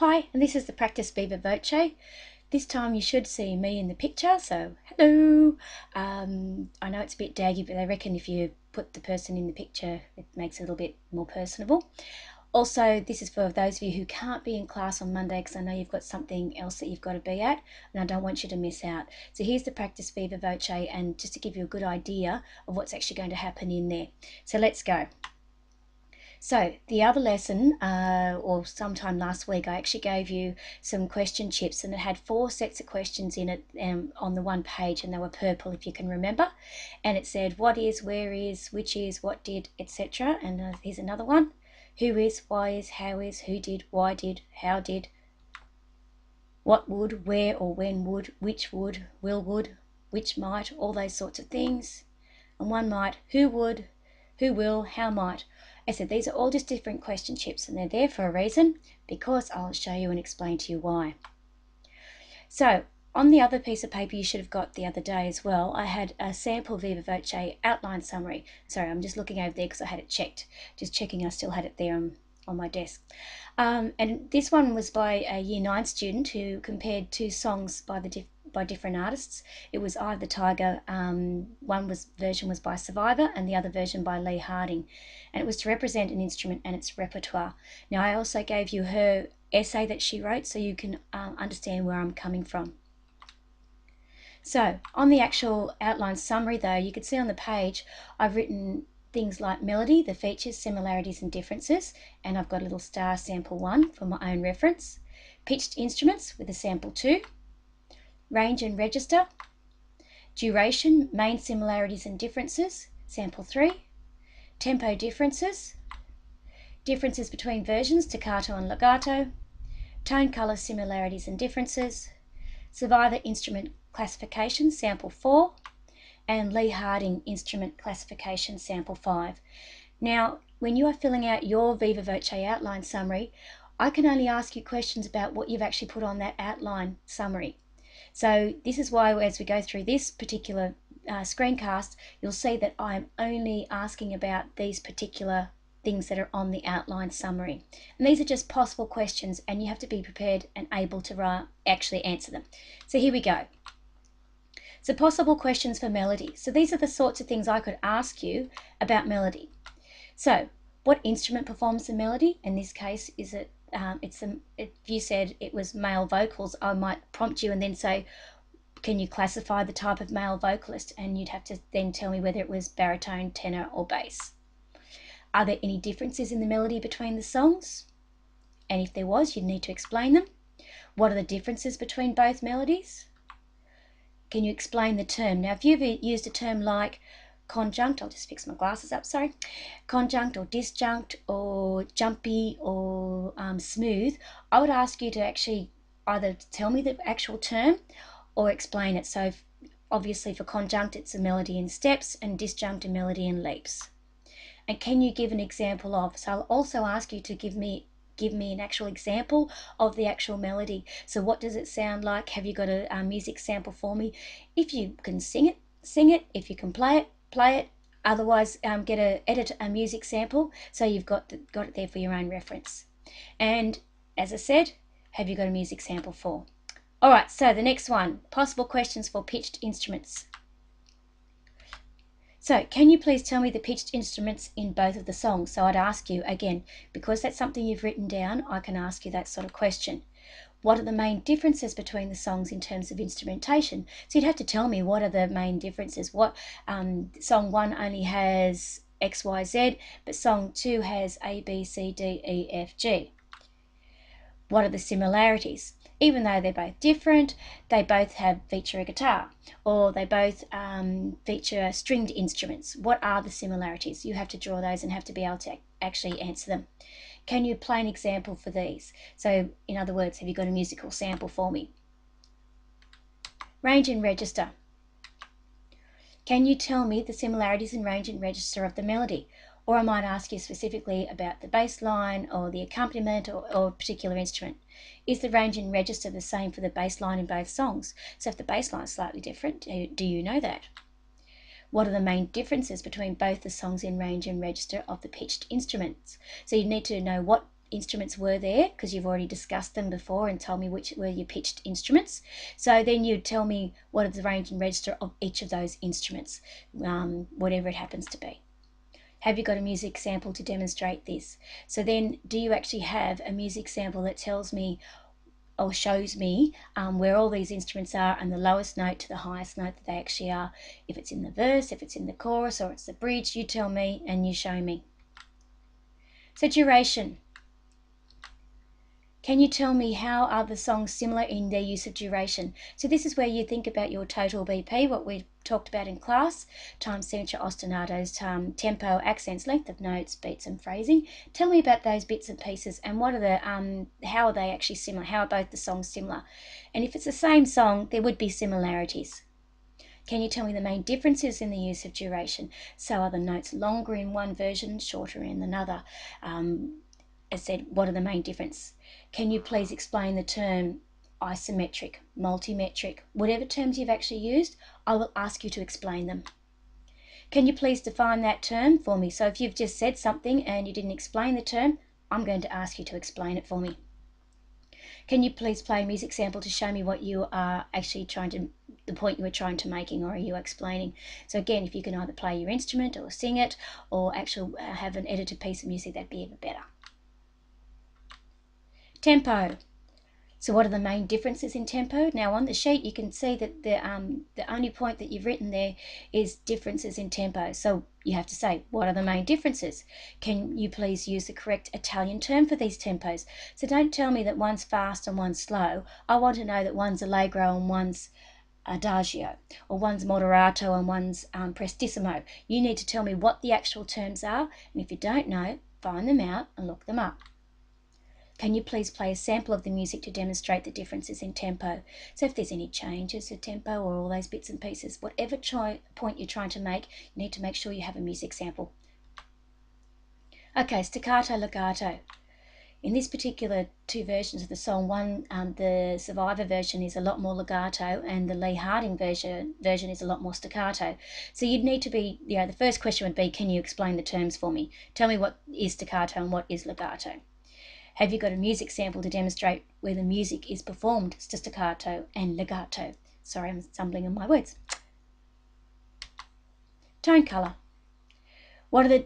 Hi, and this is the Practice Viva Voce. This time you should see me in the picture, so hello. I know it's a bit daggy, but I reckon if you put the person in the picture, it makes it a little bit more personable. Also, this is for those of you who can't be in class on Monday because I know you've got something else that you've got to be at, and I don't want you to miss out. So here's the Practice Viva Voce, and just to give you a good idea of what's actually going to happen in there. So let's go. So the other lesson, or sometime last week, I actually gave you some question chips, and it had 4 sets of questions in it on the one page, and they were purple if you can remember. And it said what is, where is, which is, what did, etc. And here's another one. Who is, why is, how is, who did, why did, how did, what would, where or when would, which would, will would, which might, all those sorts of things. And one might, who would, who will, how might. I said these are all just different question chips, and they're there for a reason, because I'll show you and explain to you why. So on the other piece of paper you should have got the other day as well, I had a sample Viva Voce outline summary. Sorry, I'm just looking over there because I had it checked, just checking I still had it there on my desk. And this one was by a Year 9 student who compared 2 songs by different artists. It was Eye of the Tiger. One version was by Survivor and the other version by Lee Harding, and it was to represent an instrument and its repertoire. Now I also gave you her essay that she wrote so you can understand where I'm coming from. So on the actual outline summary though, you can see on the page I've written things like melody, the features, similarities and differences, and I've got a little star sample 1 for my own reference. Pitched instruments with a sample 2. Range and register. Duration, main similarities and differences, sample 3. Tempo differences. Differences between versions, staccato and legato. Tone colour similarities and differences. Survivor instrument classification, sample 4. And Lee Harding instrument classification, sample 5. Now, when you are filling out your Viva Voce outline summary, I can only ask you questions about what you've actually put on that outline summary. So this is why as we go through this particular screencast, you'll see that I'm only asking about these particular things that are on the outline summary. And these are just possible questions, and you have to be prepared and able to actually answer them. So here we go. So possible questions for melody. So these are the sorts of things I could ask you about melody. So what instrument performs the melody? In this case, is it if you said it was male vocals, I might prompt you and then say, can you classify the type of male vocalist? And you'd have to then tell me whether it was baritone, tenor or bass. Are there any differences in the melody between the songs? And if there was, you'd need to explain them. What are the differences between both melodies? Can you explain the term? Now if you've used a term like conjunct, I'll just fix my glasses up, sorry. Conjunct or disjunct or jumpy or smooth, I would ask you to actually either tell me the actual term or explain it. So obviously for conjunct it's a melody in steps, and disjunct a melody in leaps. And can you give an example of? So I'll also ask you to give me an actual example of the actual melody. So what does it sound like? Have you got a music sample for me? If you can sing it, sing it. If you can play it. Otherwise, edit a music sample so you've got it there for your own reference. And as I said, have you got a music sample for? All right, so the next one, possible questions for pitched instruments. So can you please tell me the pitched instruments in both of the songs? So I'd ask you, again, because that's something you've written down, I can ask you that sort of question. What are the main differences between the songs in terms of instrumentation? So you'd have to tell me what are the main differences. What song 1 only has X, Y, Z, but song 2 has A, B, C, D, E, F, G. What are the similarities? Even though they're both different, they both feature a guitar, or they both feature stringed instruments. What are the similarities? You have to draw those and have to be able to actually answer them. Can you play an example for these? So in other words, have you got a musical sample for me? Range and register. Can you tell me the similarities in range and register of the melody? Or I might ask you specifically about the bass line or the accompaniment or a particular instrument. Is the range and register the same for the bass line in both songs? So if the bass line is slightly different, do you know that? What are the main differences between both the songs in range and register of the pitched instruments? So you need to know what instruments were there, because you've already discussed them before and told me which were your pitched instruments. So then you'd tell me what is the range and register of each of those instruments, whatever it happens to be. Have you got a music sample to demonstrate this? So then, do you actually have a music sample that tells me or shows me where all these instruments are and the lowest note to the highest note that they actually are? If it's in the verse, if it's in the chorus, or it's the bridge, you tell me and you show me. So duration. Can you tell me how are the songs similar in their use of duration? So this is where you think about your total BP, what we talked about in class, time, signature, ostinatos, tempo, accents, length of notes, beats and phrasing. Tell me about those bits and pieces and what are the how are they actually similar? How are both the songs similar? And if it's the same song, there would be similarities. Can you tell me the main differences in the use of duration? So are the notes longer in one version, shorter in another? As said, what are the main differences? Can you please explain the term isometric, multimetric, whatever terms you've actually used, I will ask you to explain them. Can you please define that term for me? So if you've just said something and you didn't explain the term, I'm going to ask you to explain it for me. Can you please play a music sample to show me what you are actually the point you were trying to making, or are you explaining? So again, if you can either play your instrument or sing it or actually have an edited piece of music, that'd be even better. Tempo. So what are the main differences in tempo? Now on the sheet you can see that the only point that you've written there is differences in tempo. So you have to say, what are the main differences? Can you please use the correct Italian term for these tempos? So don't tell me that one's fast and one's slow. I want to know that one's allegro and one's adagio, or one's moderato and one's prestissimo. You need to tell me what the actual terms are, and if you don't know, find them out and look them up. Can you please play a sample of the music to demonstrate the differences in tempo? So if there's any changes to tempo or all those bits and pieces, whatever point you're trying to make, you need to make sure you have a music sample. Okay, staccato, legato. In this particular two versions of the song, the Survivor version is a lot more legato and the Lee Harding version is a lot more staccato. So you'd need to be, the first question would be, can you explain the terms for me? Tell me what is staccato and what is legato. Have you got a music sample to demonstrate where the music is performed staccato and legato? Sorry, I'm stumbling on my words. Tone colour. What are the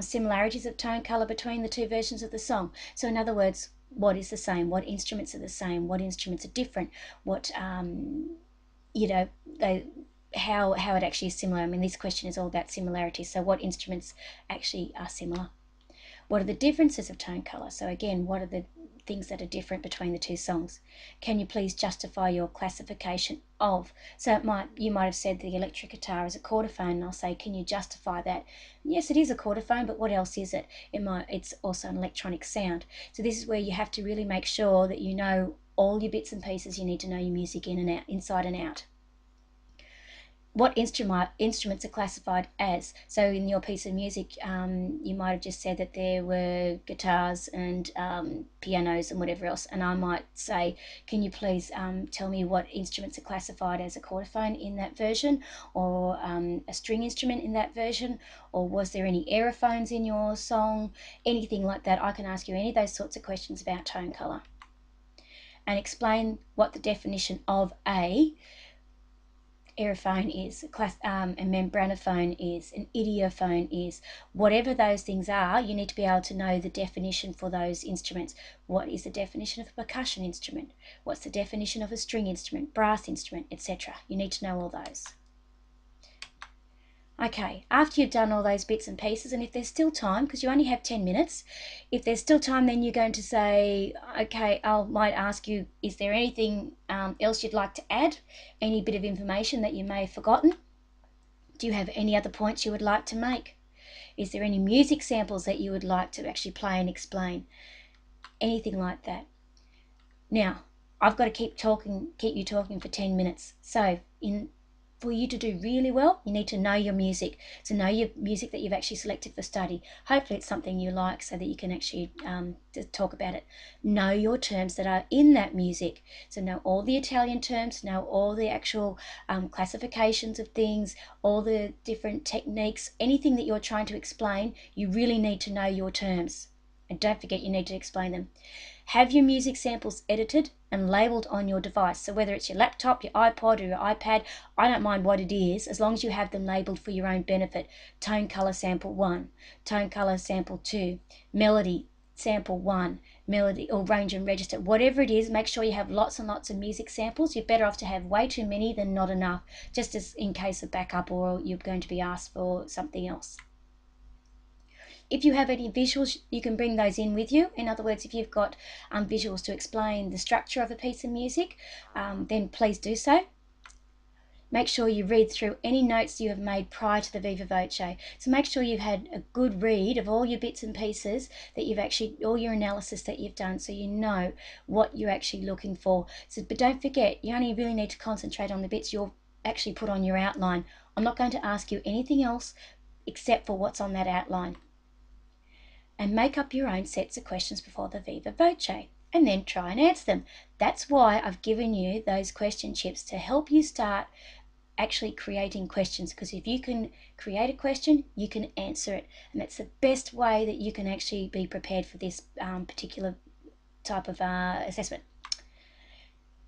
similarities of tone colour between the two versions of the song? So in other words, what is the same? What instruments are the same? What instruments are different? What, how it actually is similar. I mean, this question is all about similarity. So what instruments actually are similar? What are the differences of tone colour? So again, what are the things that are different between the two songs? Can you please justify your classification of? So you might have said the electric guitar is a quarterphone, and I'll say, can you justify that? Yes, it is a quarterphone, but what else is it? It's also an electronic sound. So this is where you have to really make sure that you know all your bits and pieces. You need to know your music in and out, inside and out. What instruments are classified as? So in your piece of music, you might have just said that there were guitars and pianos and whatever else, and I might say, can you please tell me what instruments are classified as a quarterphone in that version, or a string instrument in that version, or was there any aerophones in your song? Anything like that. I can ask you any of those sorts of questions about tone colour. And explain what the definition of a aerophone is, a membranophone is, an idiophone is. Whatever those things are, you need to be able to know the definition for those instruments. What is the definition of a percussion instrument? What's the definition of a string instrument, brass instrument, etc.? You need to know all those. Okay, after you've done all those bits and pieces, and if there's still time, because you only have 10 minutes, if there's still time, then you're going to say, okay, I might ask you, is there anything else you'd like to add? Any bit of information that you may have forgotten? Do you have any other points you would like to make? Is there any music samples that you would like to actually play and explain? Anything like that. Now, I've got to keep you talking for 10 minutes. So for you to do really well, you need to know your music. So know your music that you've actually selected for study. Hopefully it's something you like so that you can actually talk about it. Know your terms that are in that music. So know all the Italian terms, know all the actual classifications of things, all the different techniques, anything that you're trying to explain, you really need to know your terms. And don't forget, you need to explain them. Have your music samples edited and labelled on your device. So whether it's your laptop, your iPod, or your iPad, I don't mind what it is, as long as you have them labelled for your own benefit. Tone colour sample 1, tone colour sample 2, melody sample 1, melody or range and register. Whatever it is, make sure you have lots and lots of music samples. You're better off to have way too many than not enough, just as in case of backup or you're going to be asked for something else. If you have any visuals, you can bring those in with you. In other words, if you've got visuals to explain the structure of a piece of music, then please do so. Make sure you read through any notes you have made prior to the Viva Voce. So make sure you've had a good read of all your bits and pieces that you've actually, all your analysis that you've done, so you know what you're actually looking for. So, but don't forget, you only really need to concentrate on the bits you'll actually put on your outline. I'm not going to ask you anything else except for what's on that outline. And make up your own sets of questions before the Viva Voce, and then try and answer them. That's why I've given you those question chips, to help you start actually creating questions, because if you can create a question, you can answer it, and that's the best way that you can actually be prepared for this particular type of assessment.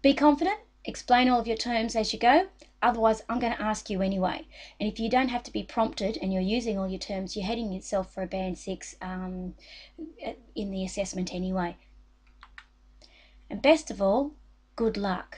Be confident, explain all of your terms as you go, otherwise I'm going to ask you anyway. And if you don't have to be prompted and you're using all your terms, you're heading yourself for a band 6 in the assessment anyway. And best of all, good luck.